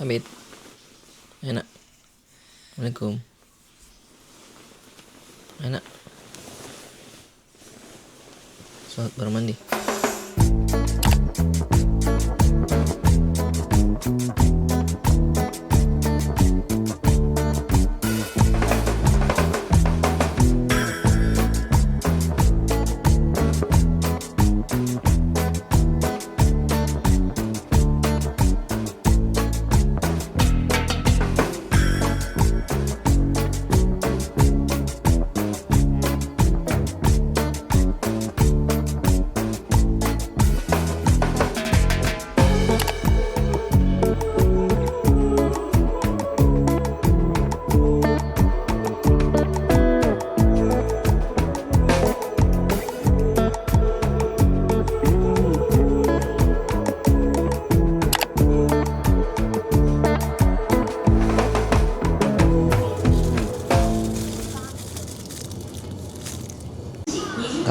Abid, enak. Assalamualaikum. Enak. Sholat baru mandi.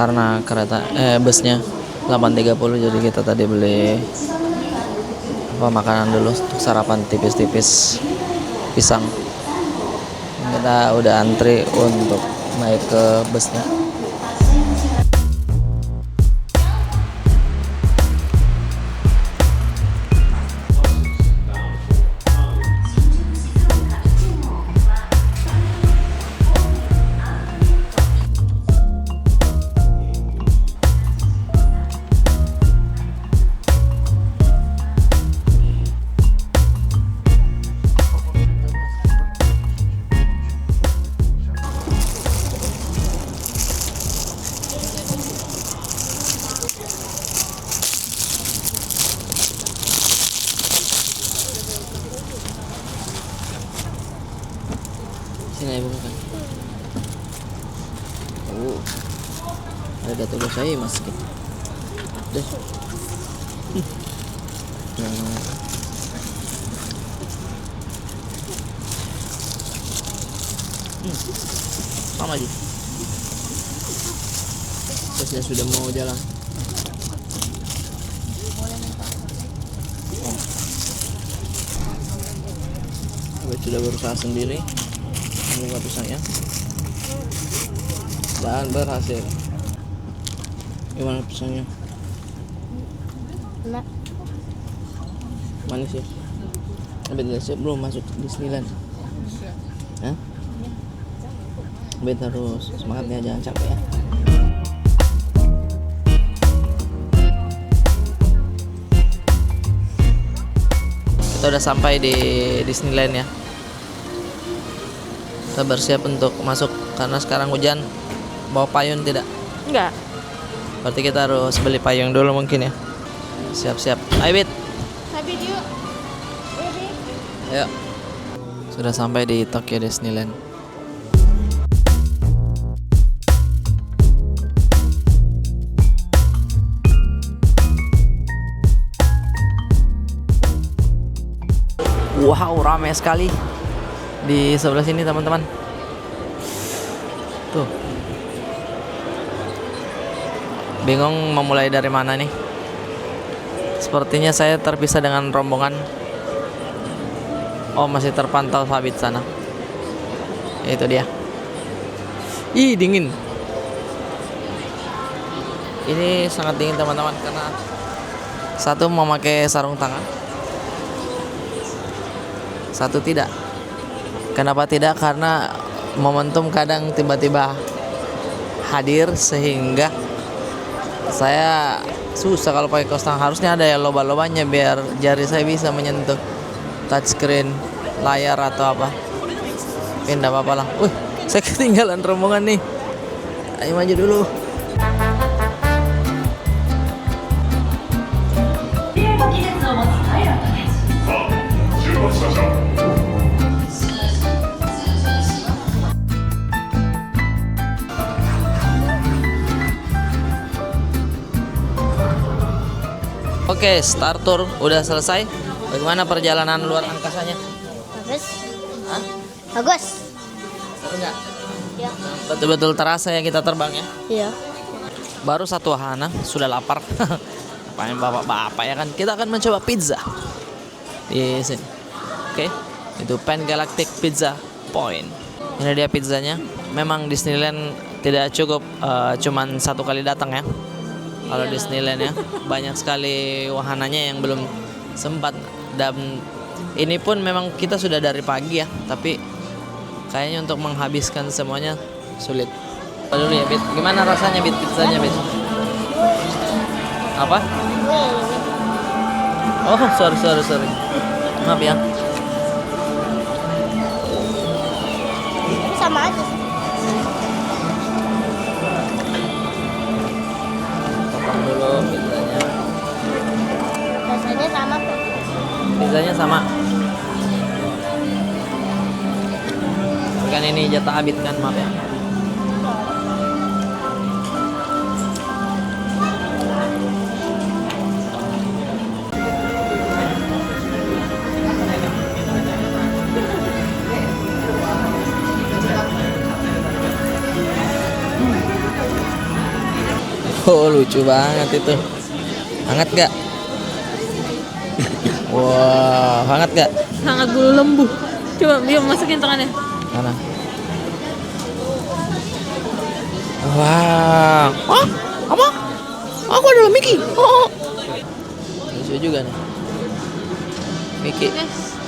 Karena busnya 8.30, jadi kita tadi beli makanan dulu untuk sarapan tipis-tipis pisang. Kita udah antri untuk naik ke busnya. Sini ibu makan. Ada tugas saya masukin. Deh. Sama aja. Busnya sudah mau jalan. Sudah berusaha sendiri membuka pisangnya dan berhasil. Gimana pisangnya? Enak. Manis ya? Abid belum masuk Disneyland. Hah? Abid harus semangatnya, jangan capek ya. Kita udah sampai di Disneyland ya. Kita bersiap untuk masuk karena sekarang hujan. Bawa payung tidak? Enggak. Berarti kita harus beli payung dulu mungkin ya. Siap-siap. Ayo Bit. Habis yuk. Ayo. Sudah sampai di Tokyo Disneyland. Wow, ramai sekali di sebelah sini teman-teman. Tuh. Bingung memulai dari mana nih. Sepertinya saya terpisah dengan rombongan. Oh, masih terpantau Sabit sana. Itu dia. Ih, dingin. Ini sangat dingin teman-teman karena satu memakai sarung tangan, satu tidak. Kenapa tidak? Karena momentum kadang tiba-tiba hadir sehingga saya susah kalau pakai kaos tangan. Harusnya ada ya loba-lobanya biar jari saya bisa menyentuh touchscreen layar atau apa. Pindah apa-apa lah. Wih, saya ketinggalan rombongan nih. Ayo maju dulu. Oke, start tour udah selesai. Bagaimana perjalanan luar angkasanya? Bagus. Hah? Bagus. Seru nggak? Ya. Betul-betul terasa ya kita terbang ya. Iya. Baru satu wahana sudah lapar. Apain bapak-bapak ya kan? Kita akan mencoba pizza di sini. Oke, itu Pan Galactic Pizza Point. Ini dia pizzanya. Memang Disneyland tidak cukup cuman satu kali datang ya. Kalau Iya. Disneyland ya, banyak sekali wahananya yang belum sempat. Dan ini pun memang kita sudah dari pagi ya, tapi kayaknya untuk menghabiskan semuanya sulit. Dulu ya, Bit. Gimana rasanya, Bit, pizzanya, Bit? Apa? Oh, sorry. Maaf ya. Tapi sama aja sih. Potong dulu pizzanya. Rasanya sama kok. Pizzanya sama. Kan ini jatah Abid kan, maaf ya. Oh, lucu banget itu. Hangat gak? Wah, hangat gak? Sangat bulu lembu. Coba dia masukin tangannya. Mana? Wah. Oh, apa? Aku adalah Mickey. Oh. Lucu juga nih. Mickey. Guys.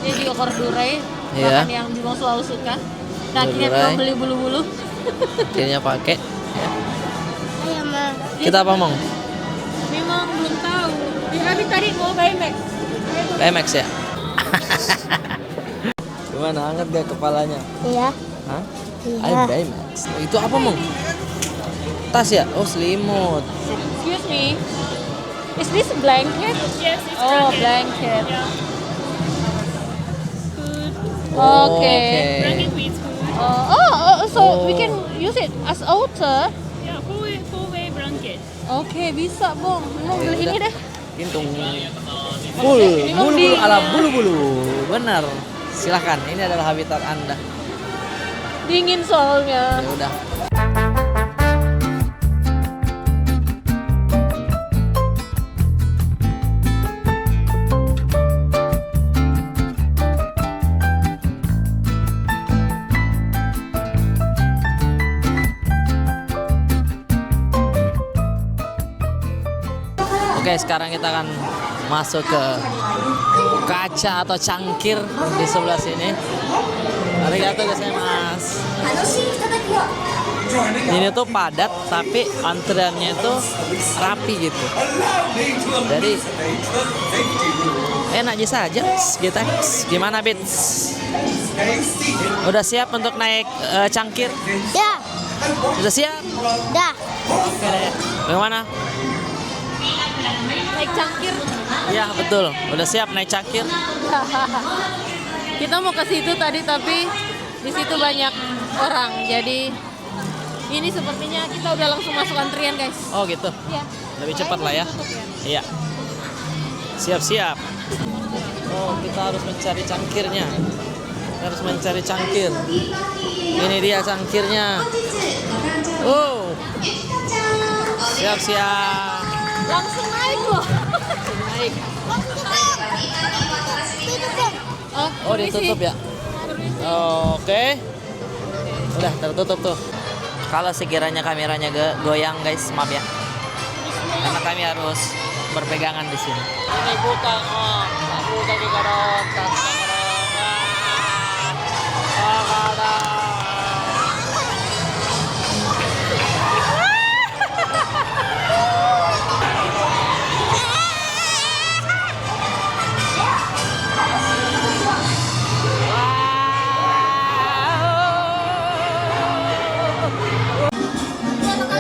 Dia juga kordurai. Iya. Makan yang Bimo selalu suka. Kakinya Kordurai. belum beli bulu-bulu. Akhirnya pakai. Ya. Ayo, Ma. Kita apa, Mong? Memang belum tahu. Kami tadi mau BMX. BMX ya? Gimana, hangat gak kepalanya? Iya. Hah? Iya. BMX. Itu apa, Mong? Tas ya? Oh, selimut. Excuse me. Is this blanket? Yes, it's Oh, blanket. Okay. blanket with food. So we Oh. can use it as outer. Yeah, four-way blanket. Oke, bisa, Bong. Memang Ya beli ini udah. deh. Gintung. Bulu-bulu dingin. ala bulu-bulu. Benar. Silahkan, ini adalah habitat Anda. Dingin soalnya. Ya udah. Oke, sekarang kita akan masuk ke kaca atau cangkir di sebelah sini. Arigatou gozaimasu. Ini tuh padat tapi antriannya itu rapi gitu. Jadi enak aja saja kita. Gimana, Bit? Udah siap untuk naik cangkir? Ya. Udah siap? Dah. Oke deh. Bagaimana? Naik cangkir. Ya, betul. Udah siap naik cangkir? Kita mau ke situ tadi tapi di situ banyak orang. Jadi ini sepertinya kita udah langsung masuk antrian, guys. Oh, gitu. Iya. Lebih cepat lah ya. Tutup ya. Iya. Siap-siap. Oh, kita harus mencari cangkirnya. Kita harus mencari cangkir. Ini dia cangkirnya. Oh. Siap-siap. Langsung naik loh. Naik. Oh, permisi. ditutup ya. Oke. Udah tertutup tuh. Kalau sekiranya kameranya goyang, guys, maaf ya. Karena kami harus berpegangan di sini. Ini bukan bukan di kadang.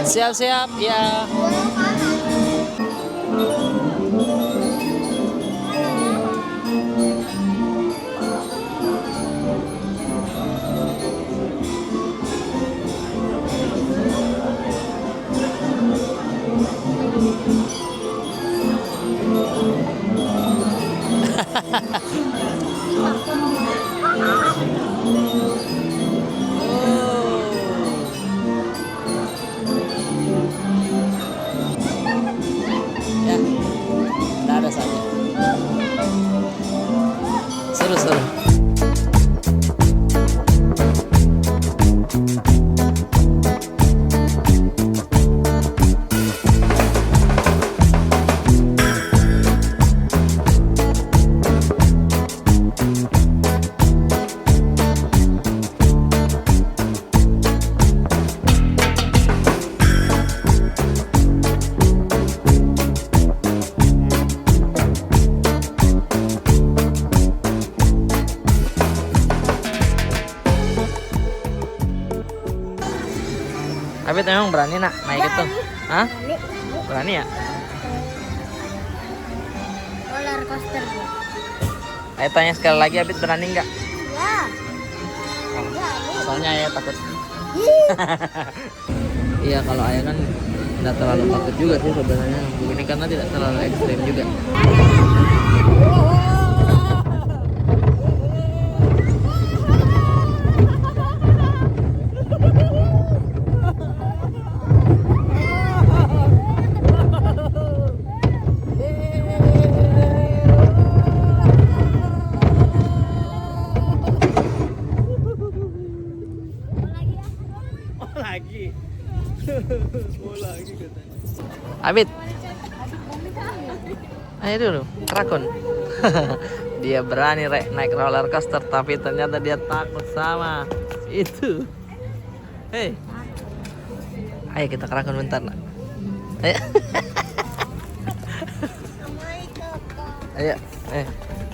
Siap-siap ya. Ya. Abid memang berani nak naik itu? Hah? Berani ya? Roller coaster. Ayo tanya sekali lagi, Abid berani nggak? Ya. Soalnya ayah takut. Iya, kalau ayah kan nggak terlalu takut juga sih sebenarnya. Begini karena tidak terlalu ekstrim juga. Abid, ayo dulu, kerakun. Dia berani naik roller coaster, tapi ternyata dia takut sama itu. Hei, ayo kita kerakun bentar nak. Ayo, ayo,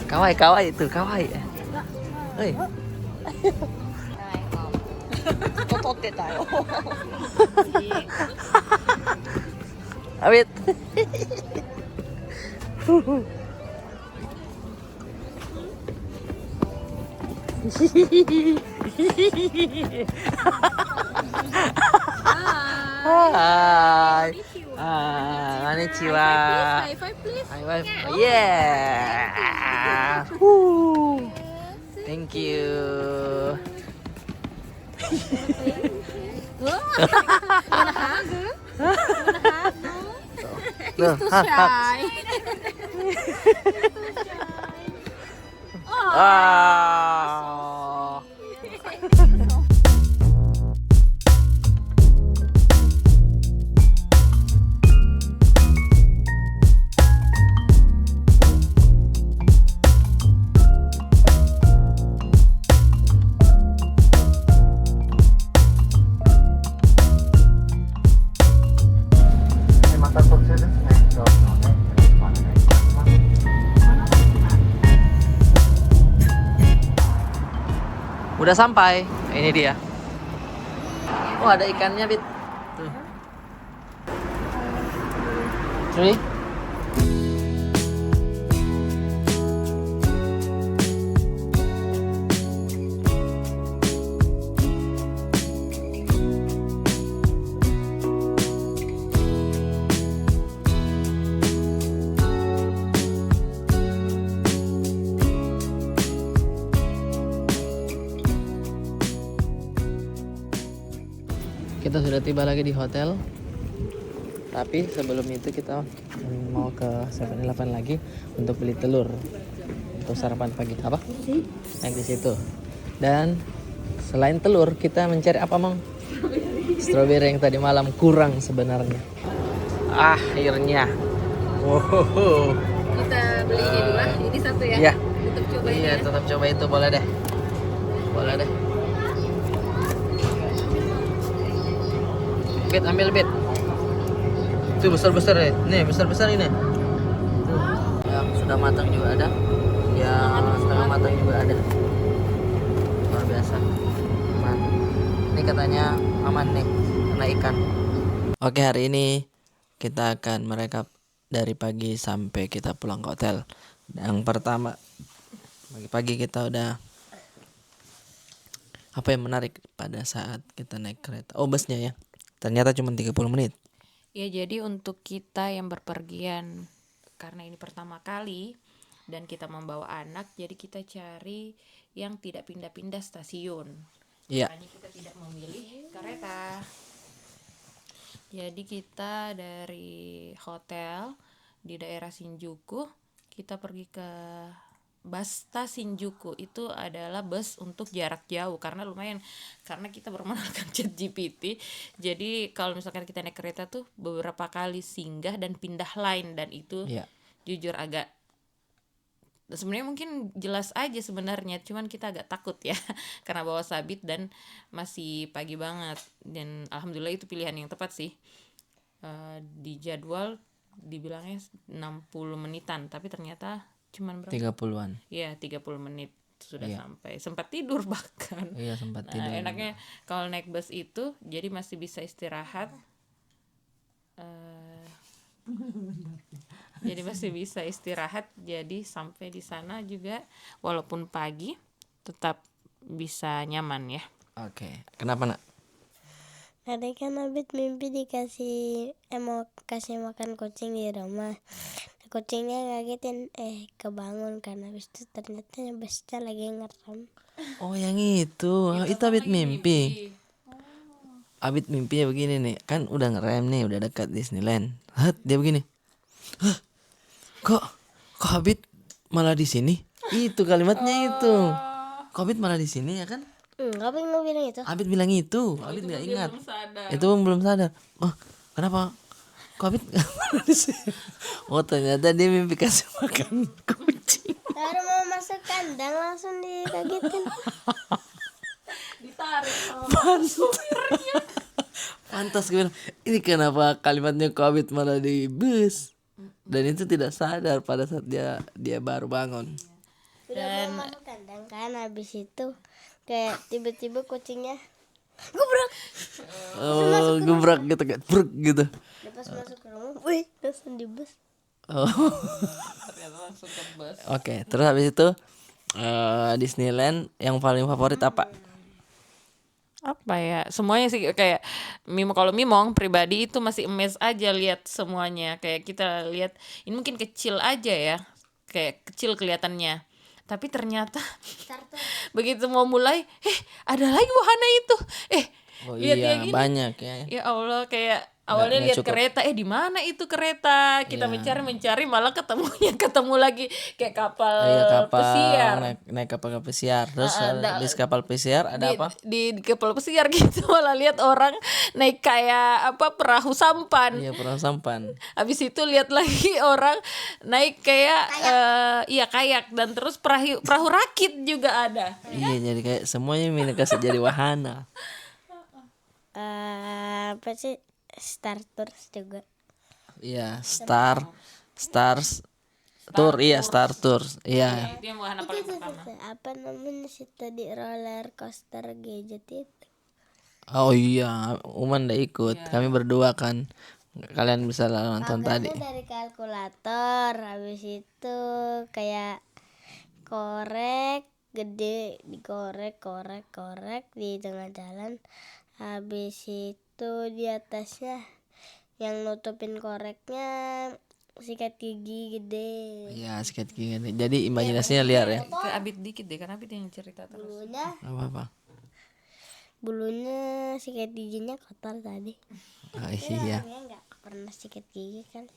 kawai kawai itu kawai. Hei, Abid. Hai. Konnichiwa. High five please. High five. Yeah. Woo. Thank you. Tuh, hak. Shy. Ah. Udah sampai. Ini dia. Oh, ada ikannya, Bit. Tuh. Cuy. Kita sudah tiba lagi di hotel. Tapi sebelum itu kita mau ke 7-Eleven lagi untuk beli telur untuk sarapan pagi. Apa? Naik di situ. Dan selain telur kita mencari apa, Mang? Strawberry yang tadi malam kurang sebenarnya. Akhirnya. Wow. Kita beli ini dua, ini satu ya. Iya. Tetap coba ini Iya, ya. tetap coba itu boleh deh. Boleh deh. Bit, ambil Bit. Itu besar-besar ya. Nih, besar-besar ini. Tuh. Yang sudah matang juga ada. Yang setengah matang juga ada. Luar biasa. Aman. Ini katanya aman nih, kena ikan. Oke, hari ini kita akan merekap dari pagi sampai kita pulang ke hotel. Yang pertama, pagi-pagi kita udah apa yang menarik pada saat kita naik kereta? Oh, busnya ya. Ternyata cuma 30 menit. Ya, jadi untuk kita yang berpergian karena ini pertama kali dan kita membawa anak, jadi kita cari yang tidak pindah-pindah stasiun. Iya. Makanya kita tidak memilih kereta. Jadi kita dari hotel di daerah Shinjuku, kita pergi ke Basta Shinjuku. Itu adalah bus untuk jarak jauh karena lumayan, karena kita bermodalkan ChatGPT. Jadi kalau misalkan kita naik kereta tuh beberapa kali singgah dan pindah line, dan itu Iya. jujur agak, sebenarnya mungkin jelas aja sebenarnya, cuman kita agak takut ya karena bawa sabit dan masih pagi banget. Dan alhamdulillah itu pilihan yang tepat sih. Di jadwal dibilangnya 60 menitan, tapi ternyata cuman berapa? 30-an. Ya, 30 menit. sudah sampai, sempat tidur bahkan. Iya sempat Nah, tidur. enaknya kalau naik bus itu jadi masih bisa istirahat. Jadi masih bisa istirahat, jadi sampai di sana juga walaupun pagi tetap bisa nyaman ya. Oke. Kenapa nak? Tadi kan Abid mimpi dikasih mau kasih makan kucing di rumah. Kucingnya ngagetin kebangun karena habis itu ternyata busnya lagi ngerem. Oh yang itu. Itu Abid mimpi. Abid mimpinya begini nih, kan udah ngerem nih, udah dekat Disneyland. Dia begini. Hah, kok Abid malah di sini? Itu kalimatnya itu. Kok Abid malah di sini ya kan? Apa yang mau bilang itu? Abid bilang itu. Abid nggak ingat. Belum sadar. Itu belum sadar. Oh, kenapa? Kok Abid nggak malah di sini? Oh ternyata dia mimpi kasih makan kucing. Baru mau masuk kandang langsung dikagetin. Ditarik. Pantas gue bilang, ini kenapa kalimatnya kok Abid malah di bus? Dan itu tidak sadar pada saat dia baru bangun. Udah mau masuk kandang kan, habis itu kayak tiba-tiba kucingnya gubrak. Oh, gebrak gitu kan, bruk gitu. Dia pas masuk ke rumah, wih, langsung di bus. Oh. Ternyata langsung ke bus. Oke, terus habis itu Disneyland yang paling favorit apa? Apa ya, semuanya sih kayak kalau Mimong pribadi itu masih emes aja lihat semuanya. Kayak kita lihat ini mungkin kecil aja ya, kayak kecil kelihatannya, tapi ternyata begitu mau mulai ada lagi wahana itu Oh lihat iya, kayak gini. banyak ya. Ya Allah, kayak awalnya nggak lihat cukup. kereta, di mana itu kereta, kita mencari malah ketemu lagi kayak kapal, Iya, kapal pesiar. naik kapal pesiar. Terus habis kapal pesiar ada apa? Di kapal pesiar gitu malah lihat orang naik kayak perahu sampan. Iya, perang sampan. Habis itu lihat lagi orang naik kayak kayak, dan terus perahu rakit juga ada. Iya, jadi kayak semuanya milik kasih jadi wahana. Apa sih, Star Tours juga. Iya, Stars Tour, iya Star Tours. Iya. Itu yang wahana paling pertama. Apa namanya sih tadi, roller coaster gadget itu? Oh iya, Uman udah ikut. Kami berdua kan. Kalian bisa nonton tadi. Programnya dari kalkulator, habis itu kayak korek gede, dikorek di tengah jalan. Habis itu di atasnya yang nutupin koreknya sikat gigi gede. Iya, sikat gigi. Jadi imajinasinya liar ya. Ke Abid dikit deh, kan Abid yang cerita terus. Apa-apa. Sikat giginya kotor tadi. Oh, iya. Orangnya nggak pernah sikat gigi kan?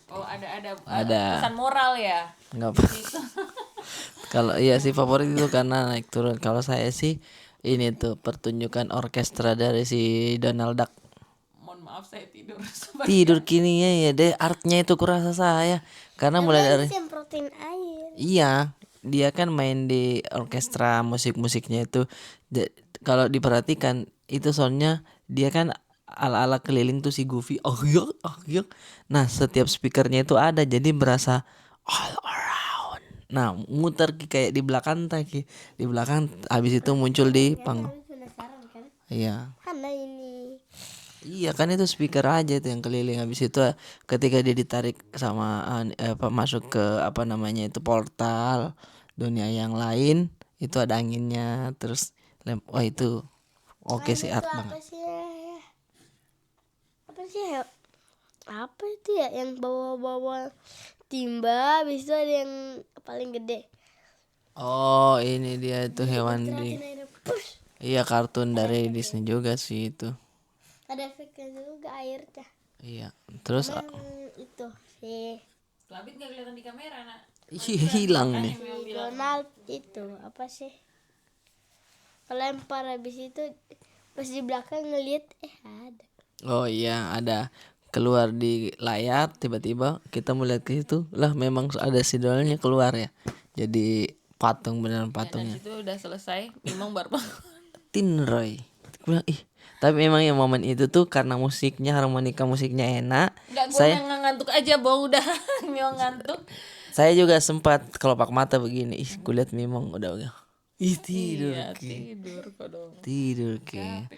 Oh, ada Ada. pesan moral ya. Enggak apa. Kalau iya sih favorit itu karena naik turun. Kalau saya sih ini tuh pertunjukan orkestra dari si Donald Duck. Mohon maaf saya tidur. Tidur kini ya deh, artnya itu kurasa saya. Karena mulai dari Semprotin air. iya, dia kan main di orkestra musik-musiknya itu. Kalau diperhatikan itu soundnya dia kan ala-ala keliling tuh si Goofy. Oh iya. Nah, setiap speakernya itu ada, jadi berasa all around. Nah, muter kayak di belakang di belakang, habis itu muncul di panggung. Penasaran kan? Iya. Mana ini? Iya kan itu speaker aja tuh yang keliling. Habis itu ketika dia ditarik sama masuk ke apa namanya itu portal dunia yang lain, itu ada anginnya terus wah itu oke sih, art banget. Apa itu ya yang bawa-bawa timba, habis itu ada yang paling gede. Oh ini dia itu hewan di Akhirnya push. iya kartun dari Disney juga sih itu. Ada efeknya juga airnya. Iya terus Itu si Abid nggak kelihatan di kamera, nak. hilang nih. Donald itu apa sih? Kelempar, habis itu pas di belakang ngeliat ada. Oh iya ada keluar di layar, tiba-tiba kita melihat ke situ lah, memang ada si Donaldnya keluar ya, jadi patung beneran patungnya. Itu udah selesai, memang baru bangun. Tin Roy. Aku bilang, tapi memang yang momen itu tuh karena musiknya, harmonika musiknya enak. Nggak, gue yang ngantuk aja, bau udah. Memang ngantuk. Saya juga sempat kelopak mata begini. Ih, kulihat Mimong udah. Ih, tidur. Iya, Ki. tidur kok dong. Tidur Ki.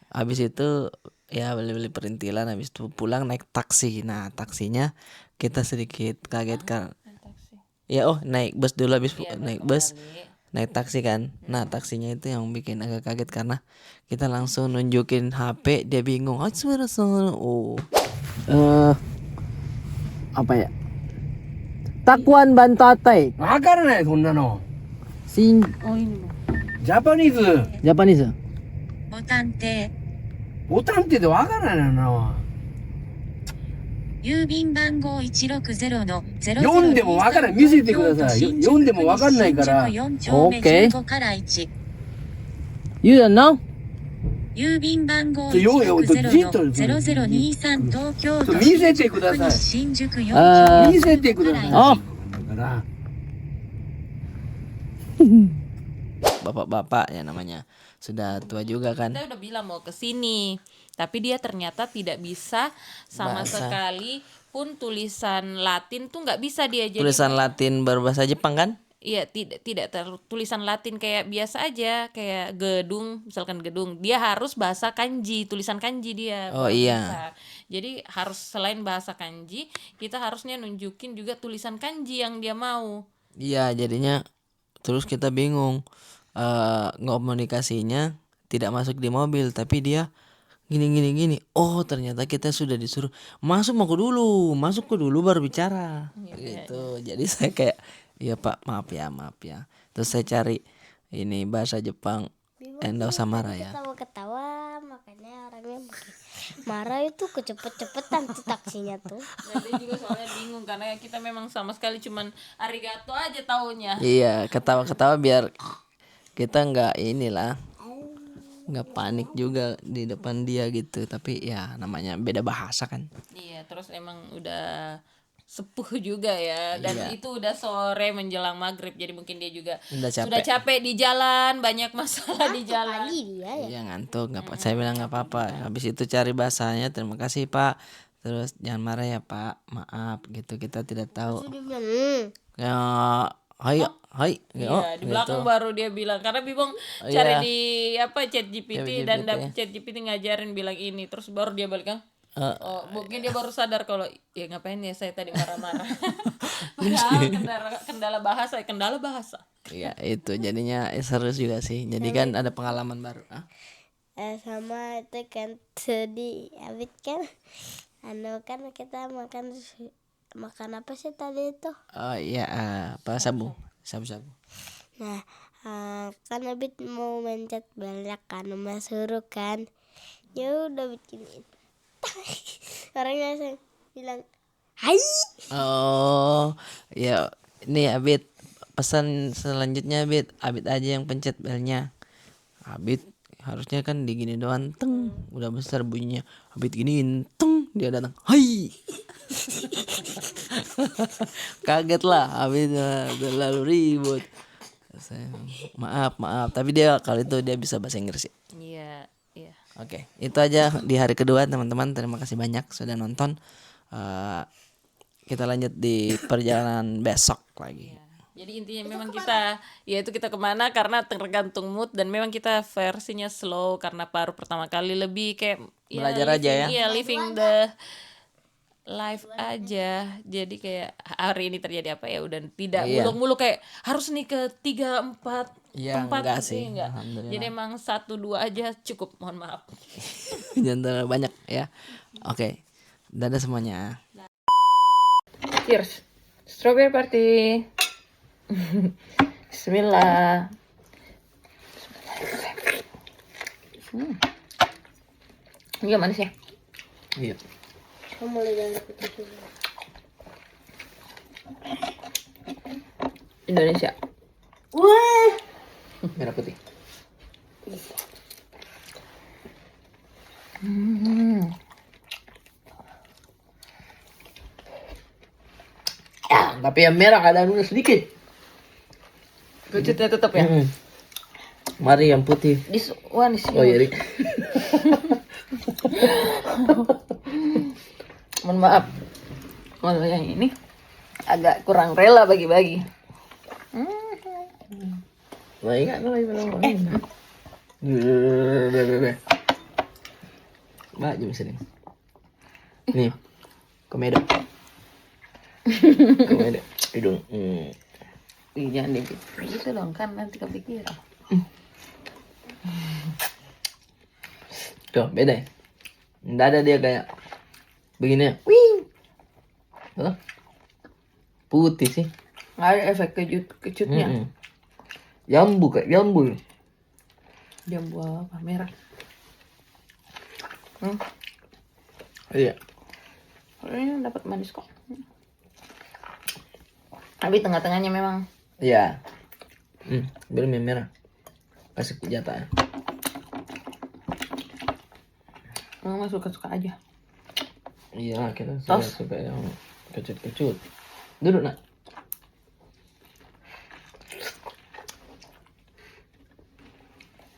Habis itu ya beli-beli perintilan, habis itu pulang naik taksi. Nah, taksinya kita sedikit kaget kan. Taksi. Ya naik bus dulu, habis Iya, naik baru bus kembali. naik taksi kan. Nah, taksinya itu yang bikin agak kaget karena kita langsung nunjukin HP, dia bingung. Oh. Apa ya? Takuan Bantatai. わからないそんなの Sin ジャパニーズ Japanese. ボタンってでわからないの郵便番号160の読んでもわからない見せてください読んでもわかんないから4丁目 OK 15から1 You don't know? 郵便番号ちょよ160じっとの0023東京都見せてください新宿4あ丁見せてください Oh, だから bapak-bapak ya namanya. Sudah tua juga kan. Kita udah bilang mau ke sini, tapi dia ternyata tidak bisa sama Bahasa. sekali pun tulisan Latin tuh nggak bisa dia. Jadi Tulisan Latin berbahasa Jepang kan? iya tidak tulisan Latin kayak biasa aja, kayak gedung, misalkan gedung, dia harus bahasa kanji, tulisan kanji dia. Oh, baru iya. bisa. Jadi harus selain bahasa kanji, kita harusnya nunjukin juga tulisan kanji yang dia mau. Iya, jadinya terus kita bingung. Komunikasinya tidak masuk di mobil, tapi dia gini. Oh, ternyata kita sudah disuruh masuk ke dulu baru bicara. Gitu. Jadi saya kayak, iya Pak, maaf ya. Terus saya cari ini bahasa Jepang, Endau sama Raya. Ketawa-ketawa, makanya orangnya makin marah itu kecepet-cepetan tuh taksinya tuh. Dan dia juga soalnya bingung karena kita memang sama sekali cuman arigato aja taunya. Iya, ketawa-ketawa biar kita nggak panik juga di depan dia gitu. Tapi ya namanya beda bahasa kan. Iya, terus emang udah sepuh juga ya, dan Iya. itu udah sore menjelang maghrib, jadi mungkin dia juga Udah capek. sudah capek di jalan, banyak masalah di jalan. Pagi dia ya. Iya ngantuk, saya bilang nggak apa-apa. Habis itu cari bahasanya, terima kasih Pak. Terus jangan marah ya Pak, maaf gitu, kita tidak tahu. Dia bilang, Ya, hai. Iya, di belakang gitu. baru dia bilang karena Bibong Iya. cari di ChatGPT dan ChatGPT. dapet ChatGPT ngajarin bilang ini, terus baru dia balik kan. Oh, mungkin dia baru sadar kalau ya ngapain ya saya tadi marah-marah. Padahal kendala bahasa. Iya itu jadinya seru juga sih. Jadi kan ada pengalaman baru. sama itu kan tadi Abid kan kan kita makan apa sih tadi itu. Oh iya, apa sabu. Nah, kan Abid mau mencet banyak kan, Mas suruh kan. Ya udah bikinin. Orangnya langsung bilang, "Hai." Oh, ya ini Abid pesan selanjutnya Abid aja yang pencet belnya. Abid harusnya kan digini doang, teng, udah besar bunyinya. Abid giniin, teng, dia datang, hai. Kaget lah, Abid terlalu ribut. Saya, maaf, tapi dia kali itu dia bisa bahasa Inggris. Iya, iya. Oke, itu aja di hari kedua teman-teman. Terima kasih banyak sudah nonton. Kita lanjut di perjalanan besok lagi. Jadi intinya memang kita kemana karena tergantung mood, dan memang kita versinya slow karena baru pertama kali, lebih kayak Belajar aja ya. Iya, living the life aja. Jadi kayak hari ini terjadi apa ya udah tidak Iya. muluk-muluk kayak harus nih ke 3-4 Iya, tempat enggak gitu, sih, enggak. alhamdulillah. Jadi emang 1-2 aja cukup, mohon maaf. Jangan terlalu banyak ya. Oke, dadah semuanya. Cheers. Strawberry party. Bismillah. Iya manis ya? Iya. Kamu lihat itu. Indonesia. Wah. Merah putih. Tapi yang merah ada dulu sedikit. Kecutnya tetap ya? Mari yang putih. This one is Oh iya, Rik. Mohon maaf. Kalau yang ini agak kurang rela bagi-bagi. Nah, ingat lo lagi belum. Mbak jam sini. Nih. Komedo. Komedo. Hidung. Ih, jangan gitu dong kan nanti kepikiran. Tuh, beda ya. Nggak ada dia kayak begini. Wih. Tuh. Putih sih. Nggak ada efek kecutnya. Mm-mm. Jambu kayak jambu. Jambu apa? Merah. Iya. Kalau ini dapat manis kok. Tapi tengah-tengahnya memang Iya. Belum yang merah. Kasih jatah. memang suka-suka aja. Iya, kita Tos. suka yang kecut-kecut. Duduk, Nak.